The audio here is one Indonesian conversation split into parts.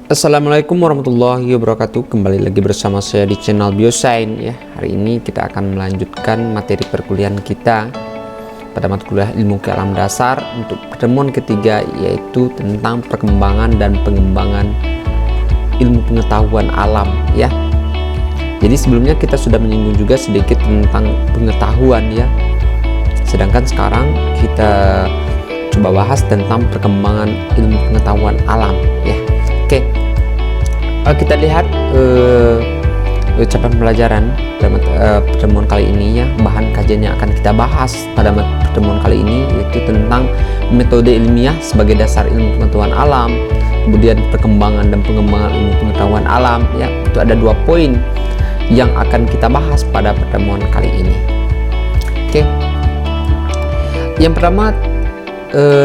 Assalamualaikum warahmatullahi wabarakatuh. Kembali lagi bersama saya di channel Biosains ya. Hari ini kita akan melanjutkan materi perkuliahan kita pada mata kuliah ilmu ke alam dasar untuk pertemuan ketiga, yaitu tentang perkembangan dan pengembangan ilmu pengetahuan alam ya. Jadi sebelumnya kita sudah menyinggung juga sedikit tentang pengetahuan ya. Sedangkan sekarang kita coba bahas tentang perkembangan ilmu pengetahuan alam ya. Oke, kita lihat capaian pembelajaran pada pertemuan kali ini ya. Bahan kajian yang akan kita bahas pada pertemuan kali ini yaitu tentang metode ilmiah sebagai dasar ilmu pengetahuan alam, kemudian perkembangan dan pengembangan ilmu pengetahuan alam ya. Itu ada 2 poin yang akan kita bahas pada pertemuan kali ini. Oke, yang pertama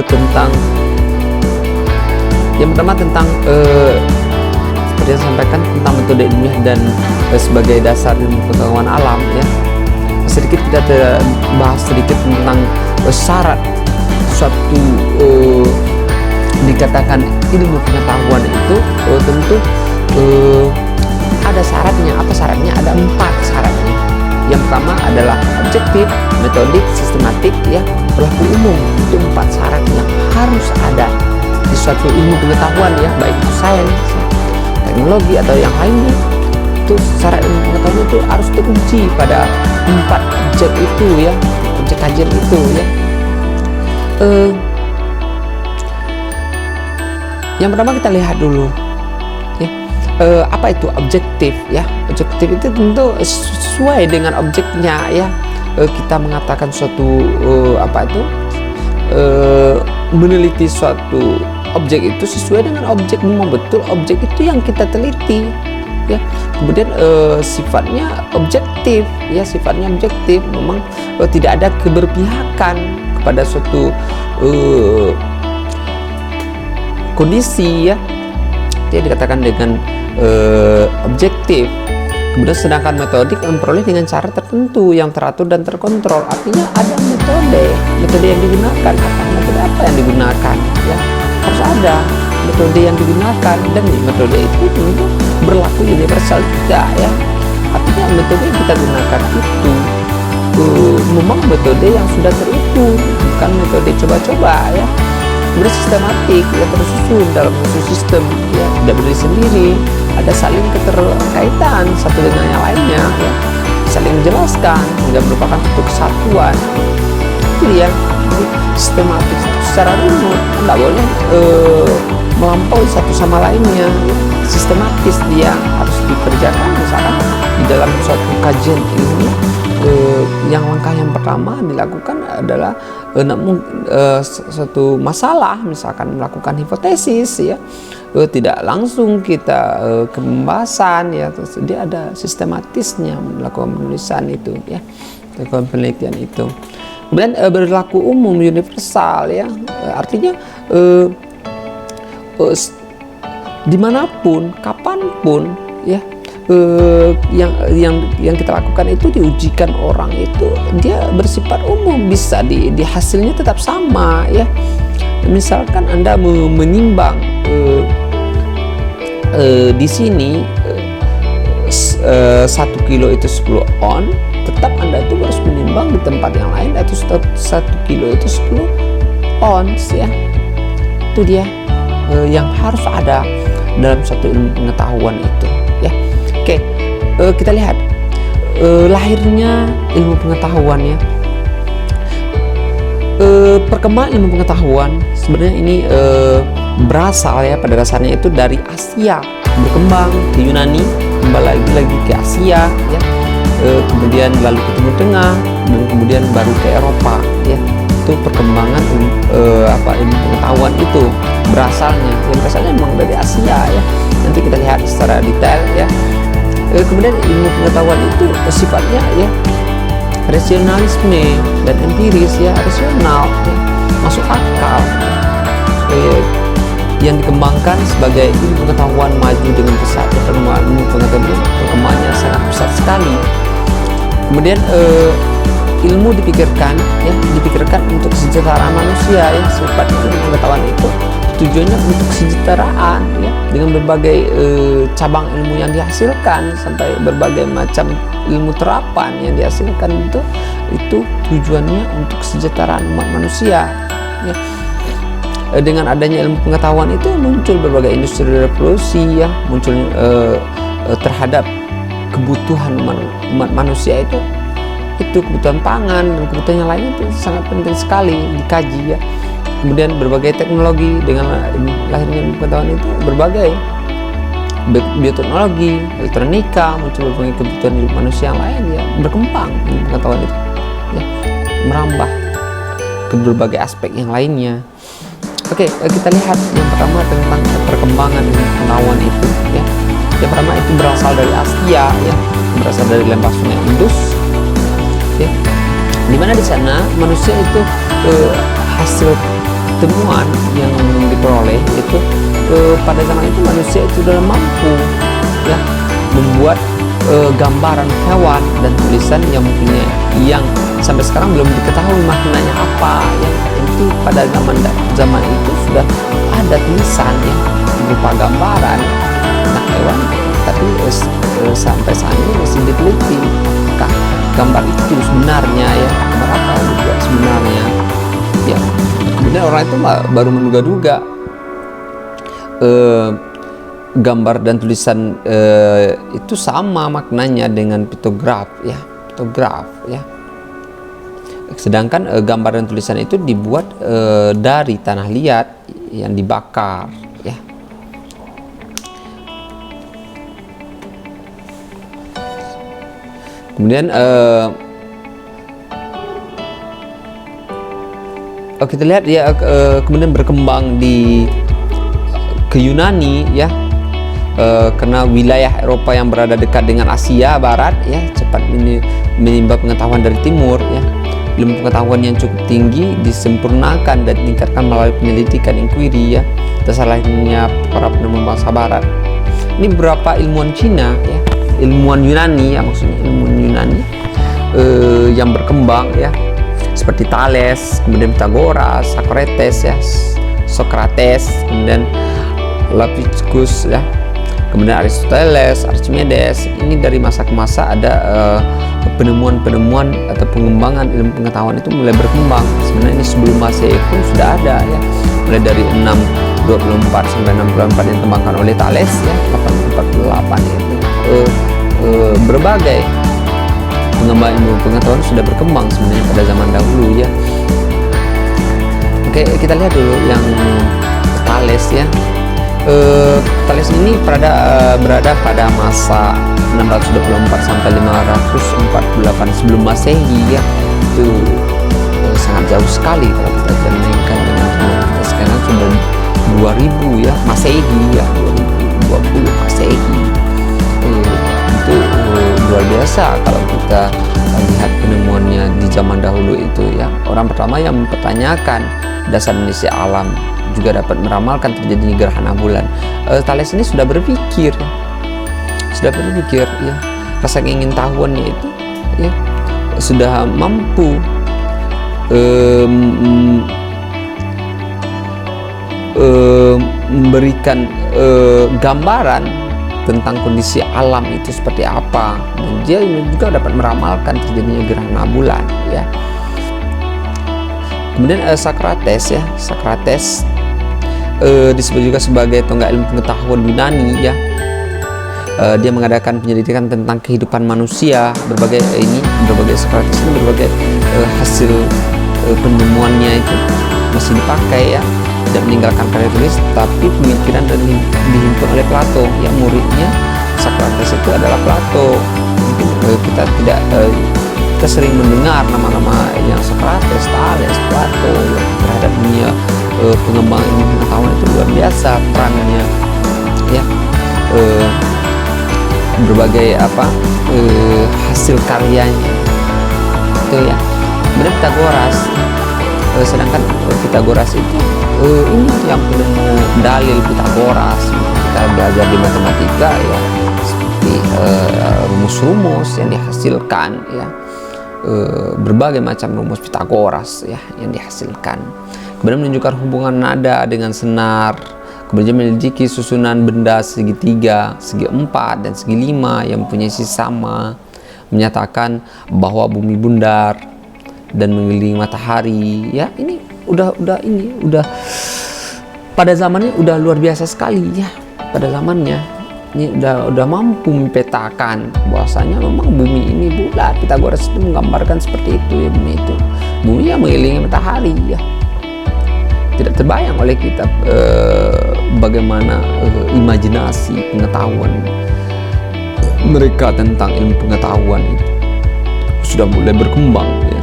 tentang seperti yang saya sampaikan tentang metode ilmiah dan sebagai dasar ilmu pengetahuan alam ya. Sedikit kita bahas sedikit tentang syarat suatu dikatakan ilmu pengetahuan itu tentu ada syaratnya. Apa syaratnya? Ada 4 syaratnya. Yang pertama adalah objektif, metodik, sistematik ya, berlaku umum. Itu 4 syarat yang harus ada di suatu ilmu pengetahuan ya, baik itu sains, teknologi atau yang lainnya. Itu secara ilmu pengetahuan itu harus teruji pada 4 objek itu ya, objek kajian itu ya. Yang pertama kita lihat dulu ya, apa itu objektif ya. Objektif itu tentu sesuai dengan objeknya ya. Kita mengatakan suatu meneliti suatu objek itu sesuai dengan objek, memang betul objek itu yang kita teliti ya. Kemudian sifatnya objektif ya, sifatnya objektif, memang tidak ada keberpihakan kepada suatu kondisi ya. Dia dikatakan dengan objektif. Kemudian sedangkan metodik memperoleh dengan cara tertentu yang teratur dan terkontrol. Artinya ada metode yang digunakan. Metode apa yang digunakan ya, harus ada metode yang digunakan, dan metode itu tentu berlaku universal juga ya. Artinya metode yang kita gunakan itu memang metode yang sudah terukur, bukan metode coba-coba ya. Kemudian sistematik ya, tersusun dalam suatu sistem ya, tidak berdiri sendiri, ada saling keterkaitan satu dengan yang lainnya ya, saling menjelaskan hingga merupakan satu kesatuan. Itu dia. Jadi sistematik secara umum, tidak boleh melampaui satu sama lainnya ya. Sistematis dia harus dikerjakan. Misalkan di dalam suatu kajian ilmu, yang langkah yang pertama dilakukan adalah suatu masalah, misalkan melakukan hipotesis ya, tidak langsung kita ke pembahasan ya, terus dia ada sistematisnya melakukan penulisan itu ya, melakukan penelitian itu. Kemudian berlaku umum, universal ya, artinya dimanapun, kapanpun ya, yang kita lakukan itu diujikan orang itu dia bersifat umum, bisa di hasilnya tetap sama ya. Misalkan Anda menimbang di sini 1 kilo itu 10 on, tetap Anda itu harus menimbang di tempat yang lain itu 1 kilo itu 10 ons ya. Itu dia yang harus ada dalam suatu ilmu pengetahuan itu ya. Oke, kita lihat lahirnya ilmu pengetahuan ya. Perkembangan ilmu pengetahuan sebenarnya ini berasal ya, pada dasarnya itu dari Asia, berkembang ke Yunani, kembali lagi ke Asia ya, kemudian lalu ke Timur Tengah, dan kemudian baru ke Eropa ya. Itu perkembangan ilmu pengetahuan itu berasalnya memang dari Asia ya. Nanti kita lihat secara detail ya. Kemudian ilmu pengetahuan itu sifatnya ya rasionalisme dan empiris ya, rasional ya, masuk akal yang dikembangkan sebagai ilmu pengetahuan maju dengan pesat. Perkembangan ilmu pengetahuan perkembangannya sangat pesat sekali. Kemudian ilmu dipikirkan untuk kesejahteraan manusia ya. Sifatnya ilmu pengetahuan itu tujuannya untuk kesejahteraan ya, dengan berbagai cabang ilmu yang dihasilkan sampai berbagai macam ilmu terapan yang dihasilkan, itu tujuannya untuk kesejahteraan umat manusia ya. Dengan adanya ilmu pengetahuan itu muncul berbagai industri revolusi ya, muncul terhadap kebutuhan umat manusia itu kebutuhan pangan dan kebutuhan yang lainnya itu sangat penting sekali dikaji ya. Kemudian berbagai teknologi, dengan lahirnya ilmu pengetahuan itu berbagai bioteknologi, elektronika, muncul berbagai kebutuhan hidup manusia yang lain ya, berkembang ilmu pengetahuan itu ya, merambah ke berbagai aspek yang lainnya. Oke, kita lihat yang pertama tentang perkembangan ilmu pengetahuan itu ya. Yang pertama itu berasal dari Asia ya, berasal dari lembah sungai Indus ya, dimana di sana manusia itu hasil temuan yang diperoleh itu pada zaman itu manusia itu sudah mampu ya membuat gambaran hewan dan tulisan yang sampai sekarang belum diketahui maknanya apa ya. Itu pada zaman itu sudah ada tulisan yang berupa gambaran anak hewan, tapi sampai saat ini masih diteliti apakah gambar itu sebenarnya ya, gambar apa juga sebenarnya ya. Kemudian orang itu baru menduga-duga gambar dan tulisan itu sama maknanya dengan piktograf ya, sedangkan gambar dan tulisan itu dibuat dari tanah liat yang dibakar ya. Kemudian kita lihat ya, kemudian berkembang ke Yunani ya, karena wilayah Eropa yang berada dekat dengan Asia Barat ya cepat menimba pengetahuan dari timur ya. Ilmu pengetahuan yang cukup tinggi disempurnakan dan ditingkatkan melalui penyelidikan inquiry ya, dasar lahirnya para penemu bangsa Barat. Ini beberapa ilmuwan Cina ya, ilmuwan Yunani ya, maksudnya ilmuwan Yunani yang berkembang ya, seperti Thales, kemudian Pythagoras, Socrates, kemudian Lapidus ya, kemudian Aristoteles, Archimedes. Ini dari masa ke masa ada penemuan-penemuan atau pengembangan ilmu pengetahuan itu mulai berkembang. Sebenarnya ini sebelum Masehi pun sudah ada ya, mulai dari 624 sampai 64 yang dikembangkan oleh Thales ya, 848 itu berbagai pengembangan ilmu pengetahuan sudah berkembang sebenarnya pada zaman dahulu ya. Oke, kita lihat dulu yang Thales ya. Thales ini berada pada masa 624 sampai 548 sebelum Masehi ya. Itu sangat jauh sekali kalau kita bandingkan dengan kita sekarang sudah 2000 ya Masehi ya, 2020 Masehi. Itu luar biasa kalau kita lihat penemuannya di zaman dahulu itu ya. Orang pertama yang mempertanyakan dasar kondisi alam juga dapat meramalkan terjadinya gerhana bulan. Thales ini sudah berpikir ya, rasa ingin tahuannya itu ya sudah mampu memberikan gambaran tentang kondisi alam itu seperti apa, dan dia juga dapat meramalkan terjadinya gerhana bulan ya. Kemudian Socrates disebut juga sebagai tonggak ilmu pengetahuan Yunani ya. Dia mengadakan penyelidikan tentang kehidupan manusia, berbagai Socrates ini berbagai hasil penemuannya itu masih dipakai ya, tidak meninggalkan karya tulis, tapi pemikiran dan dihimpun oleh Plato ya. Muridnya Socrates itu adalah Plato. Mungkin kita sering mendengar nama-nama yang Socrates, Thales, Plato ya, terhadap dunia pengembangan ilmu pengetahuan itu luar biasa perannya ya. Berbagai hasil karyanya itu ya. Kemudian Pythagoras, sedangkan Pythagoras itu ini yang penemu dalil Pythagoras. Kita belajar di matematika ya, seperti rumus-rumus yang dihasilkan ya, berbagai macam rumus Pythagoras ya yang dihasilkan. kemudian menunjukkan hubungan nada dengan senar, kemudian menyelidiki susunan benda segitiga, segi 4 dan segi 5 yang mempunyai sisi sama, menyatakan bahwa bumi bundar dan mengelilingi matahari. Ya, ini udah pada zamannya udah luar biasa sekali ya. Pada zamannya ini udah mampu mempetakan bahwasanya memang bumi ini bulat. Pythagoras itu menggambarkan seperti itu ya, bumi yang mengelilingi matahari ya. Tidak terbayang oleh kita bagaimana imajinasi pengetahuan mereka tentang ilmu pengetahuan itu sudah mulai berkembang ya.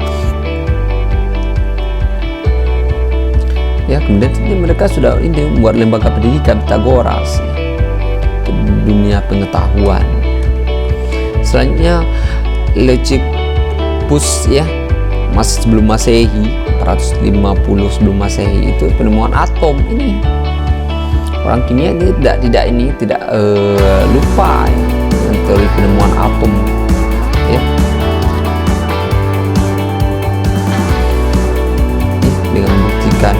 Ya, kemudian mereka sudah membuat lembaga pendidikan Pythagoras ya, dunia pengetahuan. Selanjutnya Leucippus ya, masih sebelum Masehi, 450 sebelum Masehi, itu penemuan atom ini. Orang kimia ini tidak lupa ya, dengan teori penemuan atom ya. Dengan membuktikan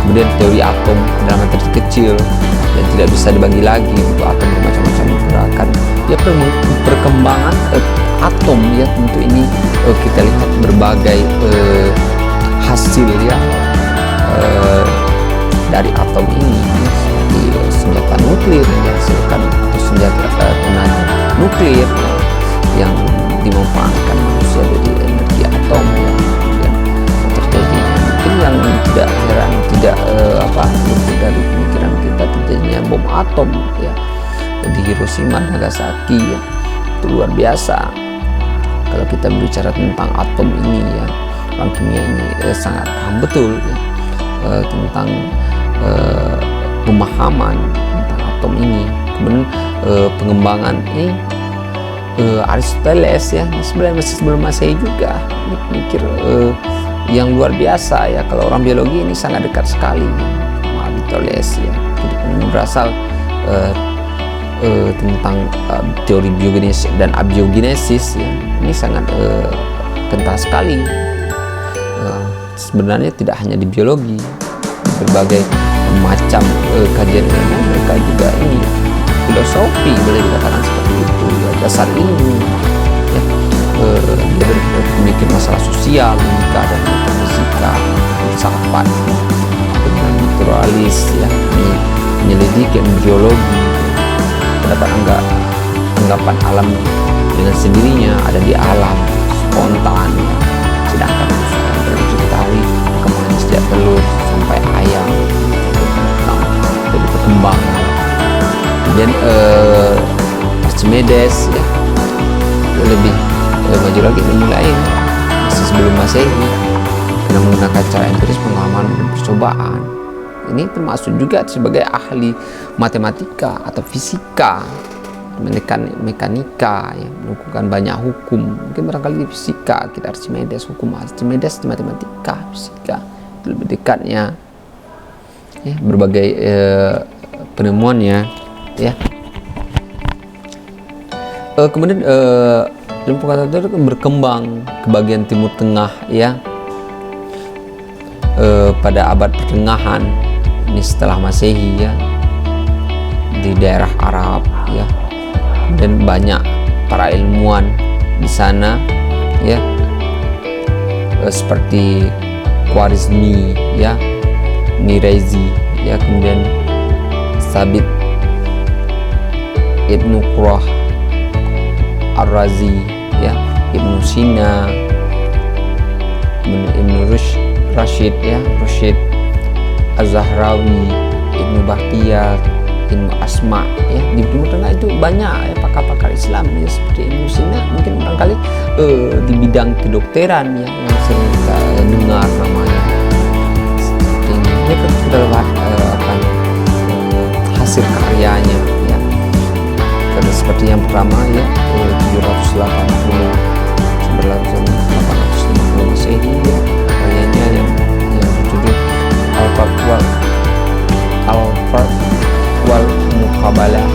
kemudian teori atom dalam materi kecil dan tidak bisa dibagi lagi untuk atom bermacam-macam gerakan ya. Perkembangan atom ya, tentu ini kita lihat berbagai hasil ya dari atom ini ya, seperti senjata nuklir yang dihasilkan, senjata tenaga nuklir yang dimanfaatkan manusia dari energi atom ya. Yang tidak heran, tidak dari pemikiran kita terjadinya bom atom ya di Hiroshima dan Nagasaki ya. Itu luar biasa. Kalau kita berbicara tentang atom ini ya, orang kimia ini sangat paham betul ya, tentang pemahaman tentang atom ini. Kemudian pengembangan ini Aristoteles ya, sebenarnya masih sebelum Masehi juga mikir yang luar biasa ya. Kalau orang biologi ini sangat dekat sekali sama Aristoteles ya. Ini berasal tentang teori biogenesis dan abiogenesis ya. Ini sangat kental sekali. Sebenarnya tidak hanya di biologi, berbagai macam kajian ilmu mereka juga ini filosofi, boleh dikatakan seperti itu ya, dasar ilmu ya. Dia berpikir masalah sosial, logika dan metafisika, filsafat, dengan naturalis ya, menyelidiki geologi, terdapat anggapan alam dengan sendirinya ada di alam spontan ya. Sedangkan perlu diketahui perkembangan sejak telur sampai ayam dari perkembangan. Kemudian Archimedes ya, itu lebih maju lagi, dimulai masih sebelum Masehi dengan menggunakan cara empiris, pengalaman dan percobaan. Ini termasuk juga sebagai ahli matematika atau fisika, mekanika ya, melakukan banyak hukum. Mungkin barangkali di fisika kita Archimedes, hukum Archimedes di matematika, fisika itu lebih dekatnya ya, berbagai penemuannya ya. Kemudian ilmu pengetahuan itu berkembang ke bagian timur tengah ya, pada abad pertengahan ini setelah Masehi ya, di daerah Arab ya. Dan banyak para ilmuwan di sana ya, seperti Khwarizmi ya, Nirezi ya, kemudian Sabit Ibnu Qurrah Ar-Razi ya, Ibnu Sina, Ibnu Rashid ya, Rashid Az-Zahrawi, Ibnu Bahtiyar, Ibnu Asma ya. Di Timur Tengah itu banyak ya pakar-pakar Islam ya, seperti Ibnu Sina mungkin barangkali di bidang kedokteran ya, yang sering kita dengar namanya. Seperti ini kan kita lihat hasil karyanya ya. Karena seperti yang pertama ya, 850 Masehi ya, karyanya yang berjudul Al-Farq wal Muqabalah.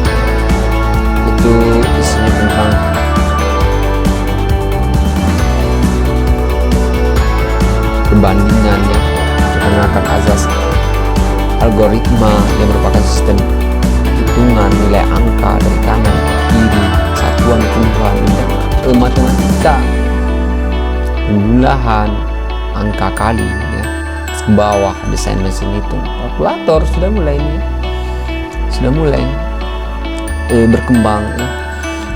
Itu isinya tentang perbandingan ya, menggunakan azas algoritma yang merupakan sistem hitungan nilai angka dari kanan ke kiri, satuan puluhan, matematika, penjumlahan, angka kali ya. Ke bawah desain mesin hitung, kalkulator sudah mulai berkembang ya.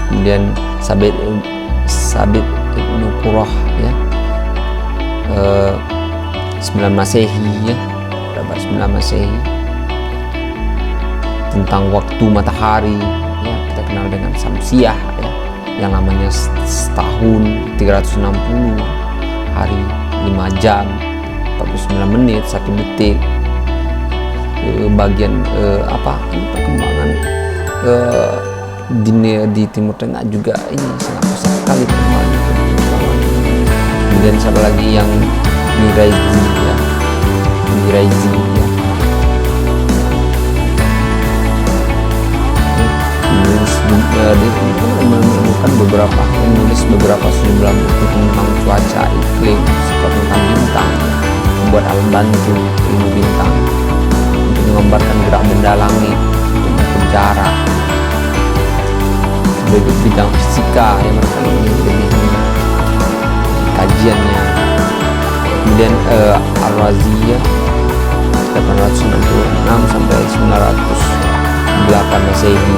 Kemudian Sabit Ibnu Qurrah ya, 9 Masehi ya, abad 9 Masehi, tentang waktu matahari ya, kita kenal dengan Samsiah ya, yang namanya setahun 360 hari 5 jam 49 menit 1 detik. Bagian ini perkembangan di Timur Tengah juga ini sangat besar sekali perkembangan. Kemudian siapa lagi yang Mirazi ya, menulis beberapa sejumlah buku tentang cuaca, iklim, serta tentang bintang, membuat alat bantu ilmu bintang untuk menggambarkan gerak benda langit, untuk mengukur jarak. Sebagai bidang fisika yang mereka lebih kajiannya. Kemudian Ar-Razi ya, 866 sampai 908 Masehi.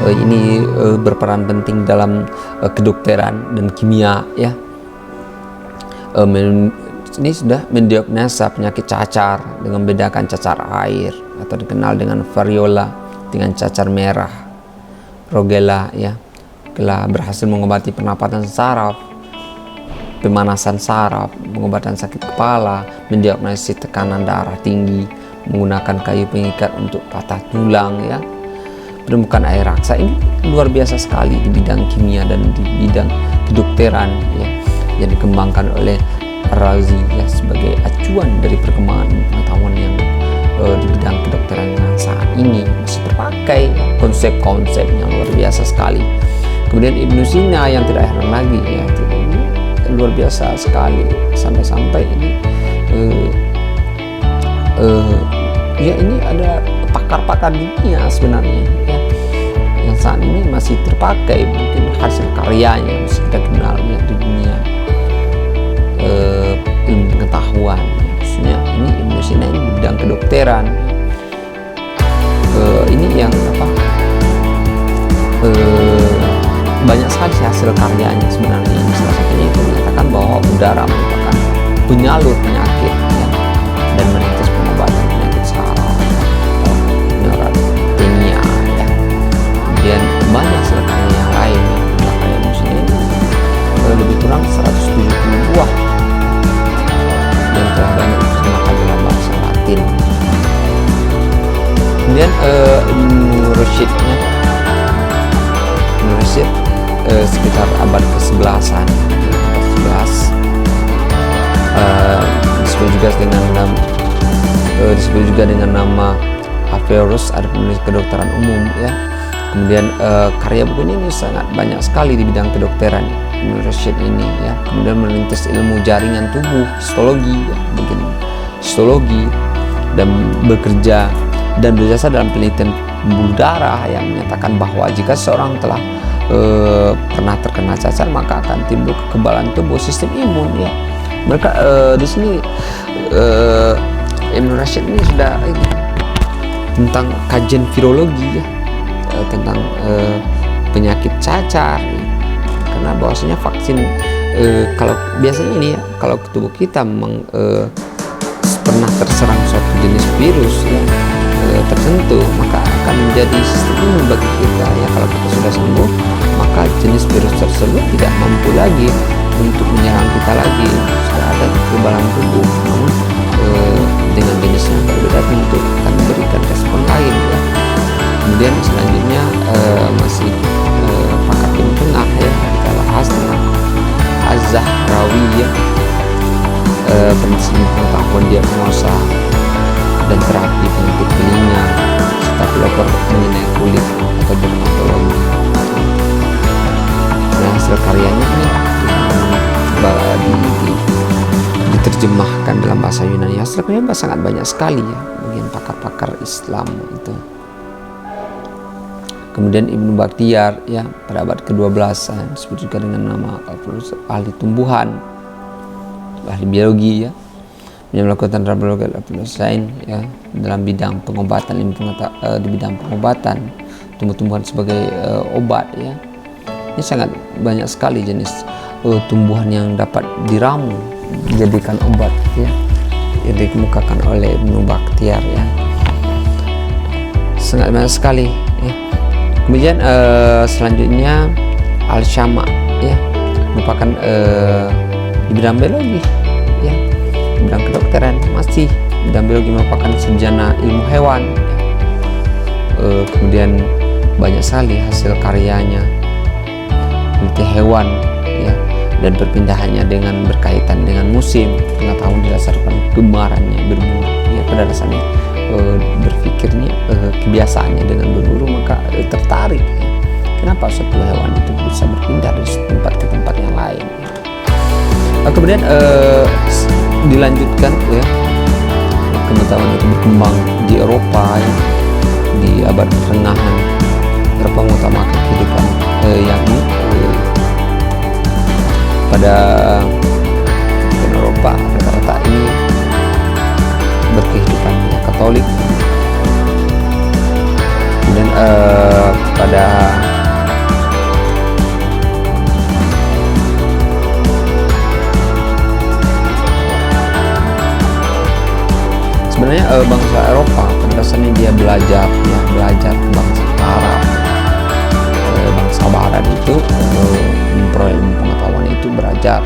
Ini berperan penting dalam kedokteran dan kimia ya. Ini sudah mendiagnosa penyakit cacar dengan membedakan cacar air atau dikenal dengan variola dengan cacar merah, rogella ya. Telah berhasil mengobati pernapasan saraf, pemanasan saraf, pengobatan sakit kepala, mendiagnosis tekanan darah tinggi menggunakan kayu pengikat untuk patah tulang ya. Penemukan air raksa ini luar biasa sekali di bidang kimia dan di bidang kedokteran ya, yang dikembangkan oleh Ar-Razi ya, sebagai acuan dari perkembangan pengetahuan yang di bidang kedokteran yang saat ini masih terpakai ya, konsep-konsep yang luar biasa sekali. Kemudian Ibnu Sina yang tidak heran lagi ya, ini luar biasa sekali sampai-sampai ini ya ini ada pakar-pakar dunia sebenarnya ya, yang saat ini masih terpakai mungkin hasil karyanya masih kita kenal ya di dunia ilmu pengetahuan ya. Khususnya ini Ibnu Sina ini di bidang kedokteran ini yang banyak sekali hasil karyanya sebenarnya. Ini salah satunya itu menyatakan bahwa udara merupakan penyalur penyakit ya, dan merintis pengobatan penyakit saraf, neurastenia ya. Kemudian banyak hasil karya yang lain yang karya musiknya ini lebih kurang 170 buah yang telah banyak diterjemahkan dalam bahasa Latin. Kemudian Ibnu Rushd ya, sekitar abad ke-11-an, disebut juga dengan nama Averroes, ada penulis kedokteran umum ya. Kemudian karya bukunya ini sangat banyak sekali di bidang kedokteran Ibnu Rushd ini ya. Kemudian merintis ilmu jaringan tubuh, histologi ya, mungkin histologi, dan bekerja dan berjasa dalam penelitian pembuluh darah yang menyatakan bahwa jika seorang telah pernah terkena cacar maka akan timbul kekebalan tubuh, sistem imun ya. Mereka di sini Ibnu Rushd ini sudah tentang kajian virologi ya, tentang penyakit cacar ya. Karena bahwasanya vaksin kalau biasanya ini ya, kalau tubuh kita memang pernah terserang suatu jenis virus ya tertentu, maka akan menjadi sistem imun bagi kita ya. Kalau kita sudah sembuh, maka jenis virus tersebut tidak mampu lagi untuk menyerang kita lagi. Sudah ada kekebalan tubuh, namun dengan jenis yang berbeda tentu akan memberikan respon lain ya. Kemudian selanjutnya masih pakar Timur Tengah ya, kita bahas tentang Az-Zahrawi ya, prinsip pengetahuan diagnosa dan terapi penyakit telinga, serta pelopor mengenai kulit atau dermatologi. Nah, hasil karyanya ini diterjemahkan diterjemahkan dalam bahasa Yunani. Asalnya sangat banyak sekali ya, bagian pakar-pakar Islam itu. Kemudian Ibnu Bakhtiar ya pada abad ke-12 disebut juga dengan nama ahli tumbuhan, ahli biologi ya, yang melakukan biologi lain ya dalam bidang pengobatan, di bidang pengobatan tumbuh-tumbuhan sebagai obat ya. Ini sangat banyak sekali jenis tumbuhan yang dapat diramu dijadikan obat ya, yang dikemukakan oleh Ibnu Bakhtiar ya, sangat banyak sekali ya. Kemudian selanjutnya Al-Syama ya, merupakan di bidang biologi ya, di bidang kedokteran masih bidang biologi, merupakan sarjana ilmu hewan ya. Kemudian banyak sekali hasil karyanya, peneliti hewan ya, dan perpindahannya dengan berkaitan dengan musim, pengetahuan didasarkan gemaarannya berburu ya, pada dasarnya berpikirnya kebiasaannya dengan berburu, maka tertarik ya. Kenapa suatu hewan itu bisa berpindah dari tempat ke tempat yang lain ya. Kemudian dilanjutkan ya, pengetahuan itu berkembang di Eropa ya, di abad pertengahan. Eropa mengutamakan kehidupan yakni pada Eropa rata-rata ini berkehidupan ya, Katolik. Kemudian pada sebenarnya bangsa Eropa pada dasarnya dia belajar bangsa Arab, bangsa Barat itu memperoleh pengetahuan itu belajar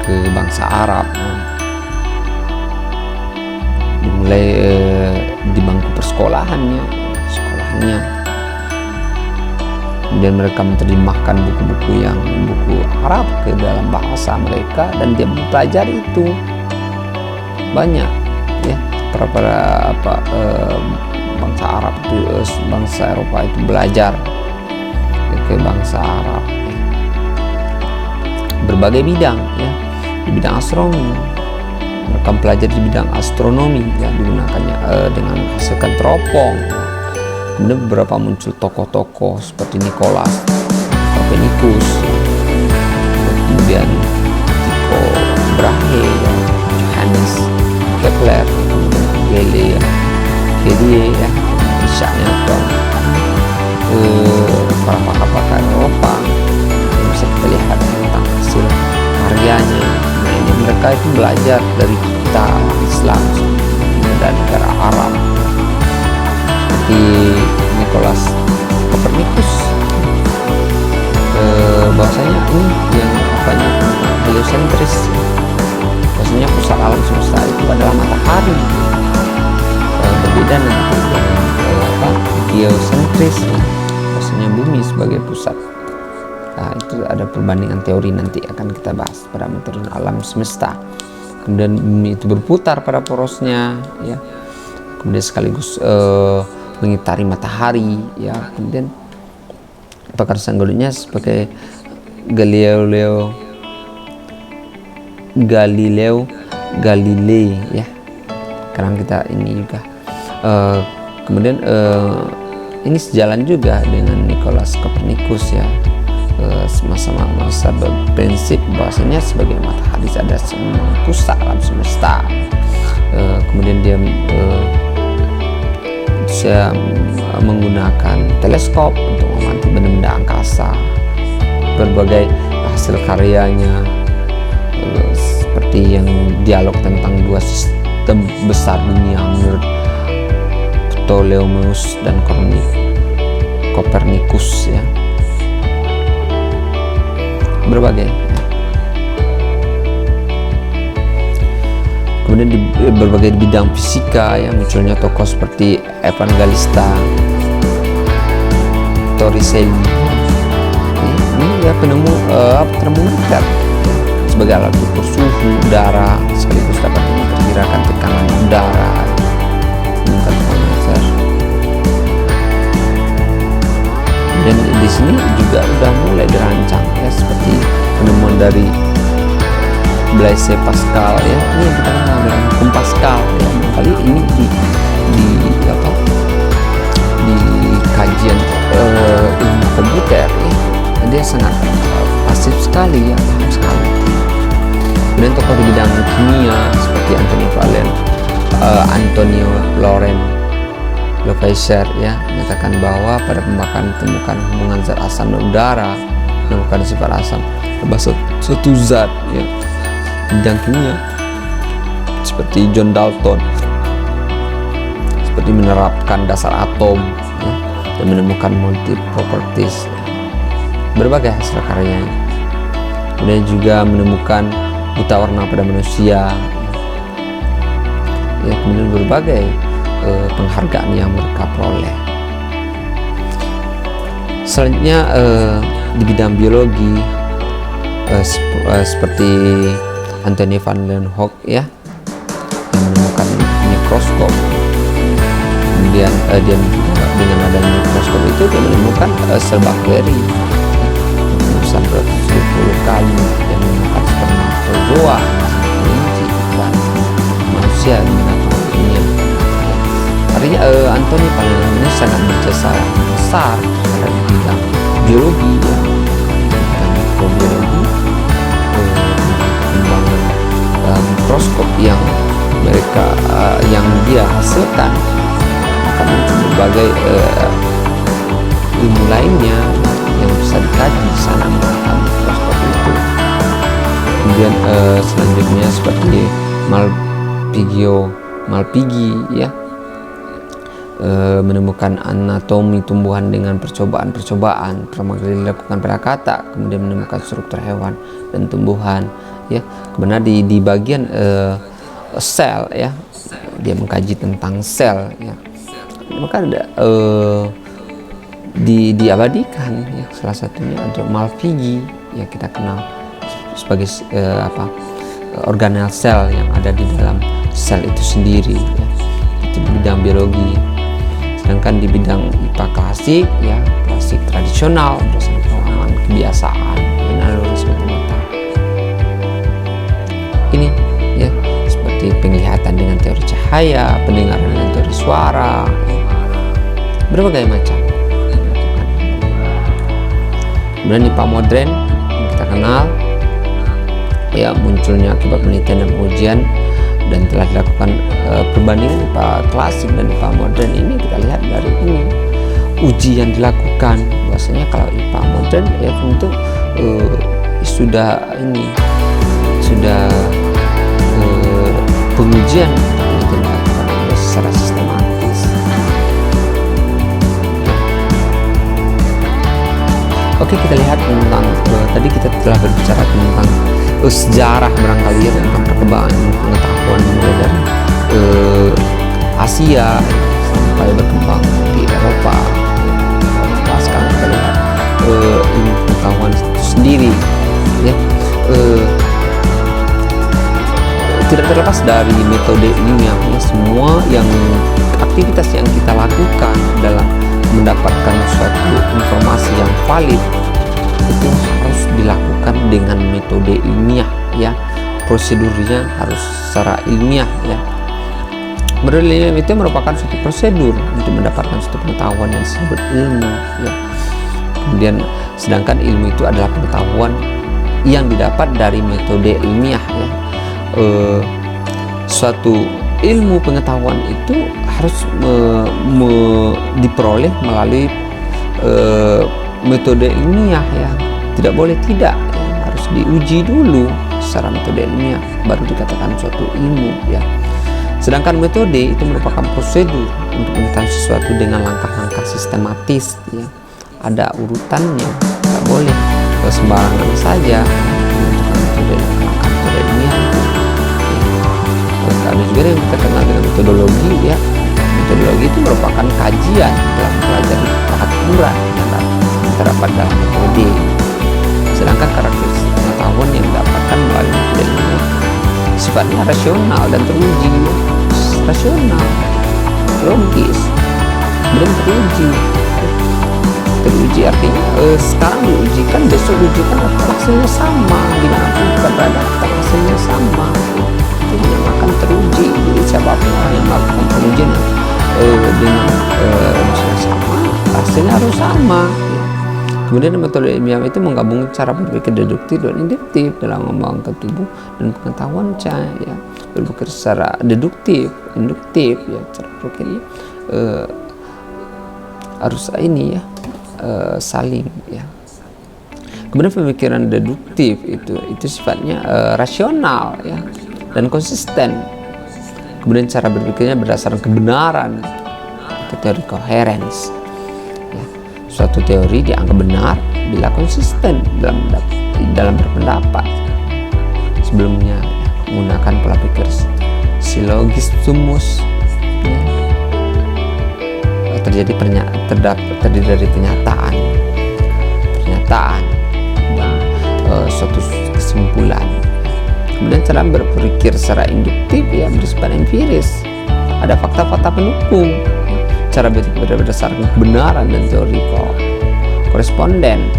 ke bangsa Arab ya. Dimulai di bangku sekolahnya, kemudian mereka menerjemahkan buku-buku Arab ke dalam bahasa mereka, dan dia mempelajari itu banyak ya, para bangsa Arab itu, bangsa Eropa itu belajar ke bangsa Arab ya. Berbagai bidang ya, di bidang astronomi mereka belajar di bidang astronomi ya, digunakannya dengan menghasilkan teropong. Kemudian beberapa muncul tokoh-tokoh seperti Nicholas Copernicus, kemudian Tycho Brahe ya, Johannes Kepler, Galilei ya, Isaac Newton, para pakar-pakar Eropa yang bisa kita lihat tentang hasil karyanya. Nah, ini mereka itu belajar dari kita Islam dan negara Arab seperti Nicholas Copernicus, bahwasanya ini yang heliosentris, bahwasanya pusat alam semesta itu adalah matahari, berbeda nanti dengan geosentris, bahwasanya bumi sebagai pusat. Nah, itu ada perbandingan teori, nanti akan kita bahas pada materi alam semesta. Kemudian bumi itu berputar pada porosnya ya, kemudian sekaligus mengitari matahari ya. Kemudian pakar sanggulnya sebagai Galilei ya, sekarang kita ini juga kemudian ini sejalan juga dengan Nicholas Copernicus ya, masa berprinsip bahwasanya sebagai matahari ada pusat alam semesta. Kemudian dia bisa menggunakan teleskop untuk mengamati benda-benda angkasa. Berbagai hasil karyanya seperti yang dialog tentang dua sistem besar dunia menurut Ptolemeus dan Copernicus ya, berbagai. Kemudian di berbagai bidang fisika yang munculnya tokoh seperti Evangelista Torricelli, ini ya penemu termometer sebagai alat ukur suhu udara, sekaligus dapat memperkirakan tekanan udara, meningkat termometer. Dan di sini juga sudah mulai dirancang ya, seperti penemuan dari Blaise Pascal ya, ini yang kita kenal dengan hukum Pascal ya. Kali ini di kajian ilmu komputer ya, dia sangat pasif sekali ya, paham sekali. Kemudian tokoh di bidang kimia seperti Antonio Loren Lefaucheur ya menyatakan bahwa pada pembakaran ditemukan hubungan zat asam dan udara menemukan sifat asam pada suatu zat ya. Bidang kimia seperti John Dalton seperti menerapkan dasar atom ya, dan menemukan multi properties berbagai hasil karyanya. Kemudian juga menemukan buta warna pada manusia ya, kemudian berbagai penghargaan yang mereka peroleh. Selanjutnya di bidang biologi seperti Anthony van Leeuwenhoek ya, yang menemukan mikroskop. Kemudian dia juga dengan adanya mikroskop itu dia menemukan sel bakteri besar 170 kali, yang menemukan spermatozoa, kelinci, dan manusia dan binatang lainnya. Artinya Anthony van Leeuwenhoek ini sangat berjasa besar dalam bidang biologi ya, dan mikrobiologi, pengembangan mikroskop yang dia hasilkan akan muncul berbagai ilmu lainnya yang bisa dikaji di sana menggunakan mikroskop itu. Kemudian selanjutnya seperti Malpighi ya, menemukan anatomi tumbuhan dengan percobaan pertama kali dilakukan pada katak, kemudian menemukan struktur hewan dan tumbuhan ya. Kemudian di bagian sel ya, dia mengkaji tentang sel ya, maka ada diabadikan ya, salah satunya ada Malpighi ya, kita kenal sebagai organel sel yang ada di dalam sel itu sendiri ya. Itu di bidang biologi. Sedangkan di bidang IPA klasik ya, klasik tradisional berdasarkan pengalaman kebiasaan analisis pengetahuan ini ya, seperti penglihatan dengan teori cahaya, pendengaran dengan teori suara ya, berbagai macam. Kemudian IPA modern kita kenal ya, munculnya akibat penelitian dan pengujian, dan telah dilakukan perbandingan IPA klasik dan IPA modern. Ini kita lihat dari ini uji yang dilakukan, bahwasanya kalau IPA modern ya tentu sudah pengujian yang dilakukan secara sistematis. Oke, kita lihat tentang tadi kita telah berbicara tentang sejarah barangkali ya, tentang perkembangan pengetahuan mulai dari Asia sampai berkembang di Eropa. Nah, sekarang kita lihat ilmu pengetahuan itu sendiri ya, tidak terlepas dari metode ilmiah ya. Semua yang aktivitas yang kita lakukan dalam mendapatkan suatu informasi yang valid itu harus dilakukan dengan metode ilmiah ya, prosedurnya harus secara ilmiah ya. Metode ilmiah itu merupakan suatu prosedur untuk mendapatkan suatu pengetahuan yang disebut ilmu ya. Kemudian sedangkan ilmu itu adalah pengetahuan yang didapat dari metode ilmiah ya. Suatu ilmu pengetahuan itu harus diperoleh melalui metode ilmiah ya, tidak boleh tidak ya, harus diuji dulu secara metode ilmiah baru dikatakan suatu ilmu ya. Sedangkan metode itu merupakan prosedur untuk mengetahui sesuatu dengan langkah-langkah sistematis ya, ada urutannya, tidak boleh sembarangan saja metode ilmiah itu. Ada juga yang kita kenal dengan metodologi ya. Metodologi itu merupakan kajian dalam mempelajari peraturan yang terdapat dalam metode. Sedangkan karakteristik pengetahuan yang didapatkan melalui metode ini sifatnya rasional dan teruji, rasional, logis, belum teruji artinya sekarang diujikan, besok diujikan hasilnya sama dimanapun kita berada. hasilnya sama. Itu dinamakan teruji. Jadi siapapun orang yang melakukan pengujian dengan misalnya sama, hasilnya harus sama. Kemudian metode ilmiah itu menggabungkan cara berpikir deduktif dan induktif dalam mengembangkan tubuh dan pengetahuan ya. Berpikir secara deduktif, induktif ya, cara berpikirnya harus ini ya, saling ya. Kemudian pemikiran deduktif itu sifatnya rasional ya dan konsisten. Kemudian cara berpikirnya berdasarkan kebenaran atau teori coherence. Suatu teori dianggap benar bila konsisten dalam berpendapat. Sebelumnya menggunakan pola pikir syllogismus ya. Terdiri dari pernyataan dan suatu kesimpulan. Kemudian cara berpikir secara induktif ya bersifat empiris. Ada fakta-fakta pendukung. Cara berpikir berdasarkan kebenaran dan teori koresponden.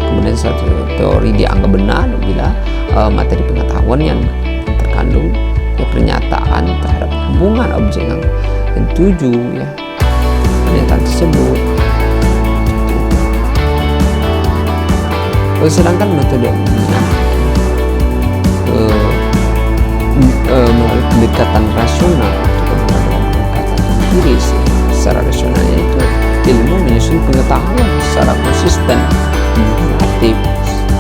Kemudian suatu teori dianggap benar bila materi pengetahuan yang terkandung ya, pernyataan terhadap hubungan objek yang tuju ya, pernyataan tersebut. Sedangkan metode melalui pendekatan rasional empiris secara rasionalnya itu ilmu menyusun pengetahuan secara konsisten aktif.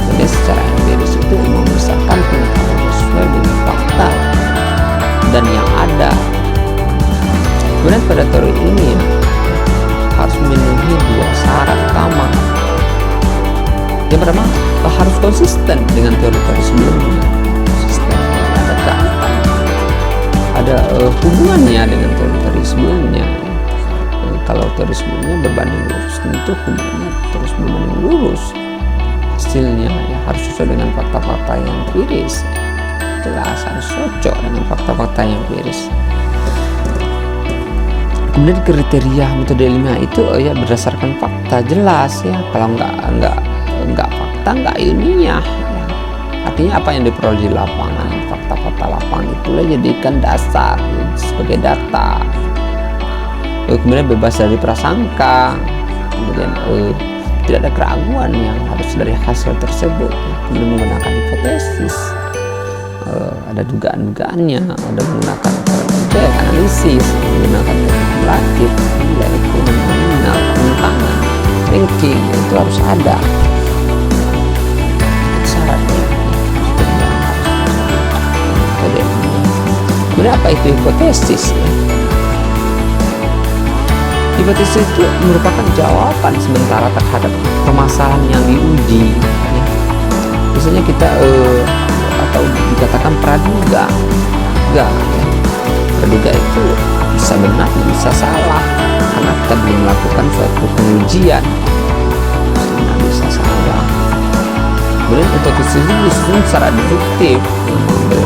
Jadi secara empiris itu membesarkan pengetahuan sesuai dengan fakta dan yang ada. Kemudian pada teori ini harus memenuhi dua syarat utama. Yang pertama harus konsisten dengan teori-teori sebelumnya. Konsisten ada kaitan, ada hubungannya dengan teori-teori sebelumnya. Kalau teori sebelumnya berbanding lurus, tentu hubungannya terus berbanding lurus. Hasilnya ya harus sesuai dengan fakta-fakta yang empiris. Jelas harus cocok dengan fakta-fakta yang empiris. Kemudian kriteria metode ilmiah itu ya berdasarkan fakta jelas ya. Kalau nggak fakta, nggak ilmiah ya. Artinya apa yang diperoleh di lapangan, fakta-fakta lapangan itulah jadikan dasar ya, sebagai data. Kemudian bebas dari prasangka, kemudian tidak ada keraguan yang harus dari hasil tersebut ya. Kemudian menggunakan hipotesis, ada dugaan-dugaannya, ada menggunakan objek analisis, menggunakan teknik kumulatif, nilai ekonomi nominal, penentangan, ranking, itu harus ada syaratnya. Kemudian apa itu hipotesis ya? Hipotesis itu merupakan jawaban sementara terhadap permasalahan yang diuji ya. Biasanya kita atau dikatakan praduga ya. Praduga itu bisa benar bisa salah karena kita belum melakukan suatu pengujian, bisa salah. Kemudian hipotesis itu disusun secara deduktif mengambil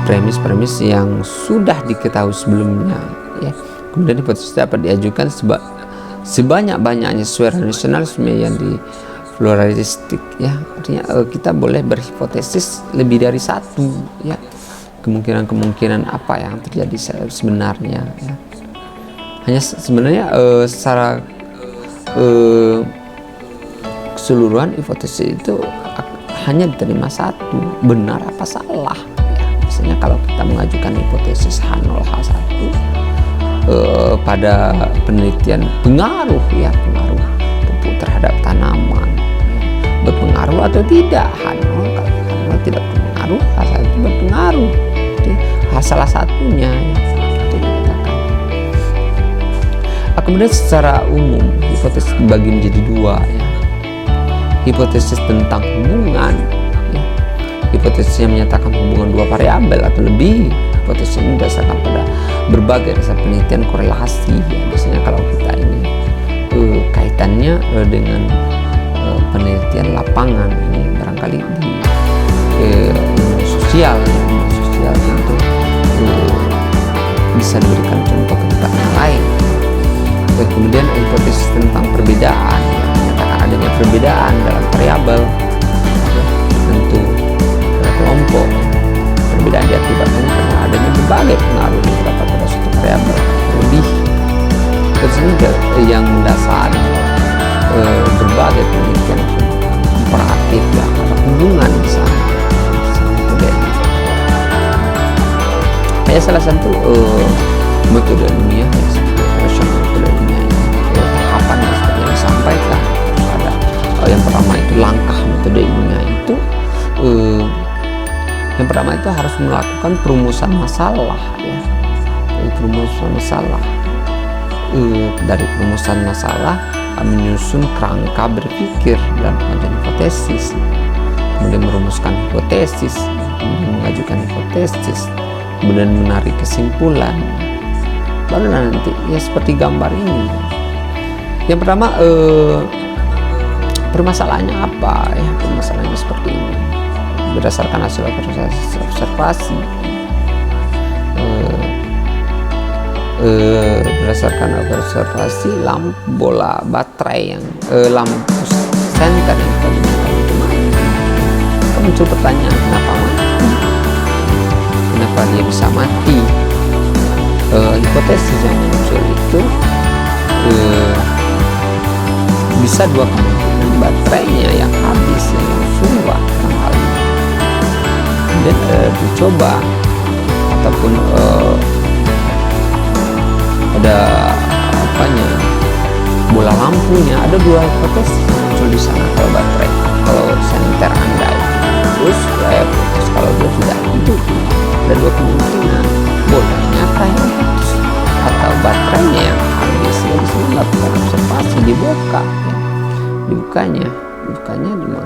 premis-premis yang sudah diketahui sebelumnya ya. Kemudian hipotesis dapat diajukan sebanyak-banyaknya sesuai rasionalisme yang di pluralistik ya. Artinya kita boleh berhipotesis lebih dari satu ya, kemungkinan-kemungkinan apa yang terjadi sebenarnya ya. Hanya sebenarnya secara keseluruhan hipotesis itu hanya diterima satu, benar apa salah ya. Misalnya kalau kita mengajukan hipotesis H0 H1 pada penelitian pengaruh pupuk terhadap tanaman ya, berpengaruh atau tidak, H0 kalau H0 tidak berpengaruh, H1 berpengaruh. Jadi salah satunya ya, itu dikatakan. Kemudian secara umum hipotesis dibagi menjadi dua ya. Hipotesis tentang hubungan ya. Hipotesis yang menyatakan hubungan dua variabel atau lebih. Hipotesis ini berdasarkan pada berbagai dasar penelitian korelasi ya. Biasanya kalau kita ini kaitannya dengan penelitian lapangan ini barangkali di ilmu sosial ya. Ilmu sosial tentu bisa diberikan contoh ketika yang lain. Kemudian hipotesis tentang perbedaan ya, menyatakan adanya perbedaan dalam variabel ya, tentu yang mendasari berbagai penelitian komparatif ya, ada hubungan di sana sama metode ini. Kayak salah satu metode ilmiah yang seperti operasional metode ilmiah ini, tahapannya seperti yang disampaikan. Terus ada yang pertama itu langkah metode ilmiah itu yang pertama itu harus melakukan perumusan masalah ya, perumusan masalah. Dari perumusan masalah menyusun kerangka berpikir dan pengajuan hipotesis, kemudian merumuskan hipotesis, kemudian mengajukan hipotesis, kemudian menarik kesimpulan, baru nanti ya seperti gambar ini. Yang pertama permasalahannya apa ya, permasalahannya seperti ini berdasarkan hasil observasi. Berdasarkan observasi lampu bola baterai yang lampu senter yang tadi kemarin, muncul pertanyaan kenapa dia bisa mati. Hipotesis yang muncul itu bisa dua kemungkinan, baterainya yang habis yang sumpah hal ini, dan dicoba ataupun ada bola lampunya. Ada dua hipotesis yang muncul di sana. Kalau baterai, kalau senter Anda terus saya putus, kalau dia tidak hidup, ada dua kemungkinan, bolanya yang putus atau baterainya yang habis. Ya di sini lakukan observasi, dibuka ya.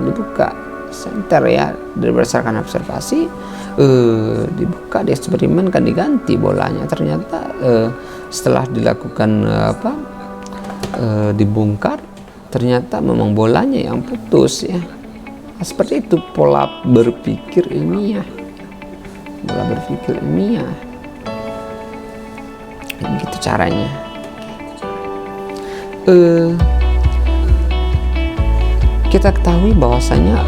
Dibuka senter ya, berdasarkan observasi dibuka, dieksperimenkan, diganti bolanya. Ternyata setelah dilakukan dibongkar, ternyata memang bolanya yang putus ya. Nah, seperti itu pola berpikir ilmiah, begitu caranya. Kita ketahui bahwasanya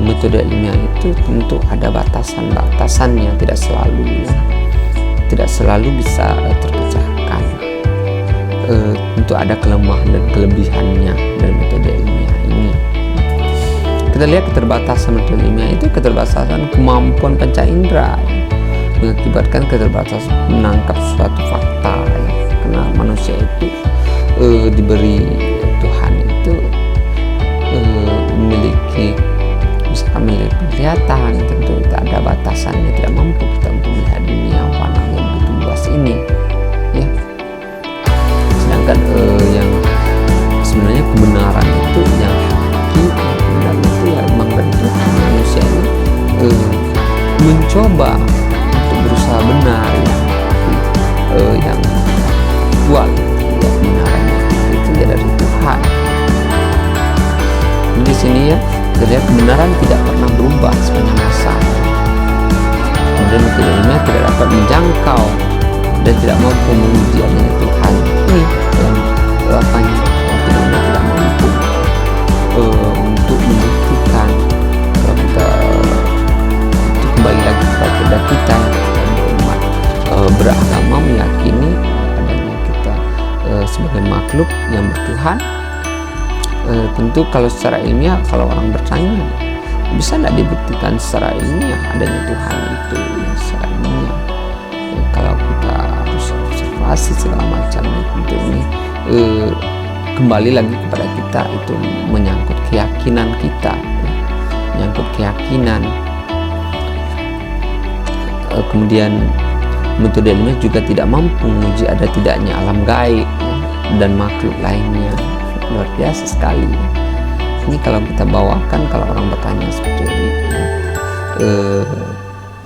metode ilmiah itu tentu ada batasan-batasannya, tidak selalu bisa terpecahkan. Tentu ada kelemahan dan kelebihannya dari metode ilmiah ini. Kita lihat keterbatasan metode ilmiah itu keterbatasan kemampuan panca indera, mengakibatkan keterbatasan menangkap suatu fakta ya. Karena manusia itu diberi Tuhan itu memiliki penglihatan, tentu kita ada batasannya, tidak mampu kita untuk melihat dunia fana yang begitu luas ini ya. Sedangkan yang sebenarnya kebenaran itu yang benar itu ya memang dari Tuhan. Manusia ini mencoba untuk berusaha benar ya, yang kuat ya, kebenarannya itu ya dari Tuhan. Di sini ya, terlihat kebenaran tidak pernah berubah sepanjang masa. Kemudian metode ilmiah tidak dapat menjangkau dan tidak mampu menguji adanya Tuhan. Ini yang metode ilmiah tidak mampu untuk membuktikan. Kalau kita itu kembali lagi kepada kita umat beragama meyakini adanya kita sebagai makhluk yang bertuhan. Tentu kalau secara ilmiah, kalau orang bertanya bisa tidak dibuktikan secara ilmiah adanya Tuhan itu ya, secara ilmiah. Kalau kita harus observasi segala macam, tentu ini kembali lagi kepada kita, itu menyangkut keyakinan kita ya, menyangkut keyakinan. Kemudian metode ilmiah juga tidak mampu menguji ada tidaknya alam gaib ya, dan makhluk lainnya. Luar biasa sekali. Ini kalau kita bawakan, kalau orang bertanya seperti ini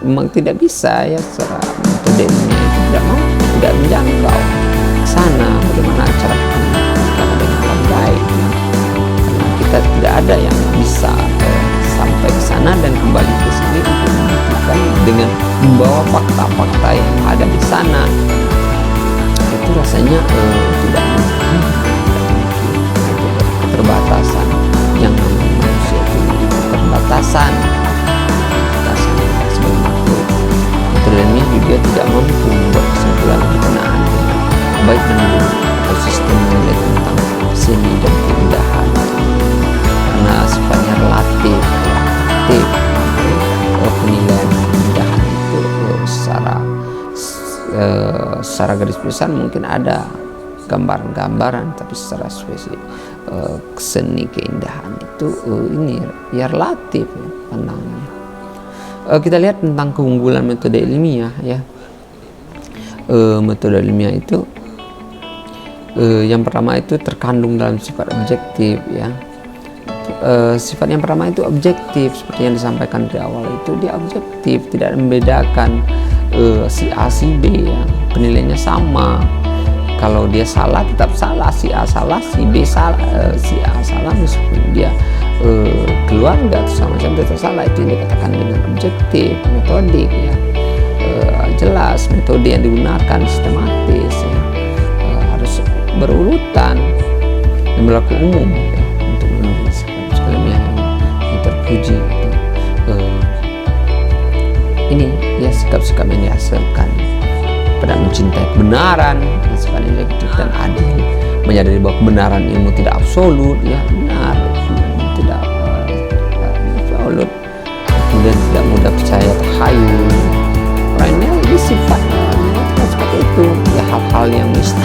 memang tidak bisa ya, secara metode ilmiah itu tidak menjangkau ke sana bagaimana cara kita membuktikan adanya alam gaib ya. Karena kita tidak ada yang bisa sampai ke sana dan kembali ke sini untuk membuktikan dengan membawa fakta-fakta yang ada di sana. Itu rasanya tidak mungkin. Keterbatasan yang namanya manusia itu memiliki keterbatasan sebagai makhluk. Metode ilmiah juga tidak mampu membuat kesimpulan berkenaan dengan baik dan buruk atau sistem seni dan keindahan, karena sifatnya relatif. Penilaian keindahan itu secara garis besar mungkin ada gambaran-gambaran, tapi secara spesifik seni keindahan itu ini ya relatif ya, pandangannya. Kita lihat tentang keunggulan metode ilmiah ya. Metode ilmiah itu yang pertama itu terkandung dalam sifat objektif ya. Sifat yang pertama itu objektif, seperti yang disampaikan di awal itu dia objektif, tidak membedakan si A si B ya, penilaiannya sama. Kalau dia salah tetap salah, si A salah, si B salah, si A salah meskipun dia keluarga atau sama macam tetap salah. Itu yang dikatakan dengan objektif, metodik ya. Jelas metode yang digunakan sistematis ya. Harus berurutan dan berlaku umum ya, untuk menulis ilmiah yang terpuji itu. Ini ya sikap-sikap yang dihasilkan pada mencintai kebenaran, sifatnya dan adil, menyadari bahwa kebenaran ilmu tidak absolut ya, benar tidak absolut, kemudian tidak mudah percaya tahayul. Lainnya ini sifatnya seperti itu ya, hal-hal yang mistik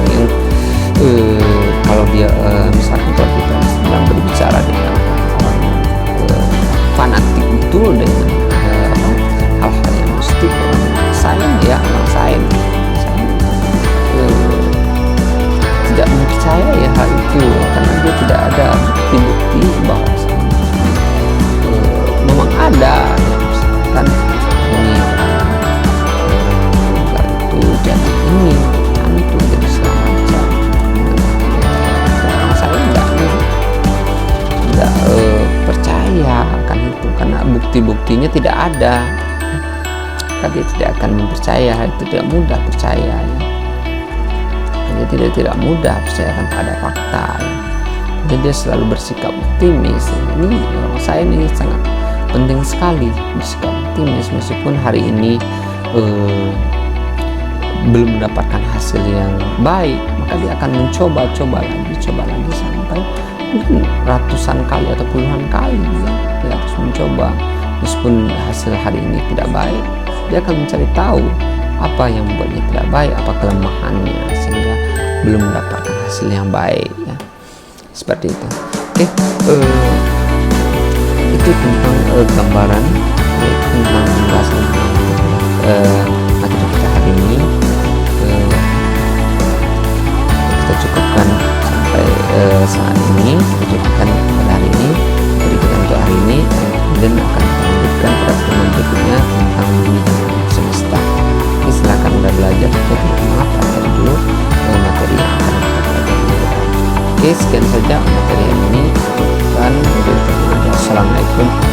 yang kalau dia misalkan kalau kita sedang berbicara dengan orang fanatik betul dengan hal-hal yang mistik, sains ya, orang sains tidak mempercaya ya hal itu karena dia tidak ada bukti-bukti bahwa memang ada ya, misalkan ini itu jadi ini hantu jadi segala macam. Orang saya tidak percaya akan itu karena bukti-buktinya tidak ada. Dia tidak akan mempercaya, itu tidak mudah percaya ya. Dia tidak mudah percayakan pada fakta ya. Jadi dia selalu bersikap optimis. Ini orang saya ini sangat penting sekali bersikap optimis meskipun hari ini belum mendapatkan hasil yang baik, maka dia akan mencoba lagi sampai mungkin ratusan kali atau puluhan kali ya. Dia harus mencoba meskipun hasil hari ini tidak baik. Dia akan mencari tahu apa yang membuatnya tidak baik, apa kelemahannya sehingga belum mendapatkan hasil yang baik ya. Seperti itu. Oke, itu tentang gambaran tentang pembahasan materi kita hari ini. Kita cukupkan sampai saat ini, kita cukupkan pada hari ini, materi kita untuk hari ini, kemudian akan kita lanjutkan pada pertemuan berikutnya tentang bumi dan semesta. Jadi silakan udah belajar, jadi maaf pelajari dulu materi yang akan kita pelajari. Oke, sekian saja materi yang ini. Cukupkan. Assalamualaikum.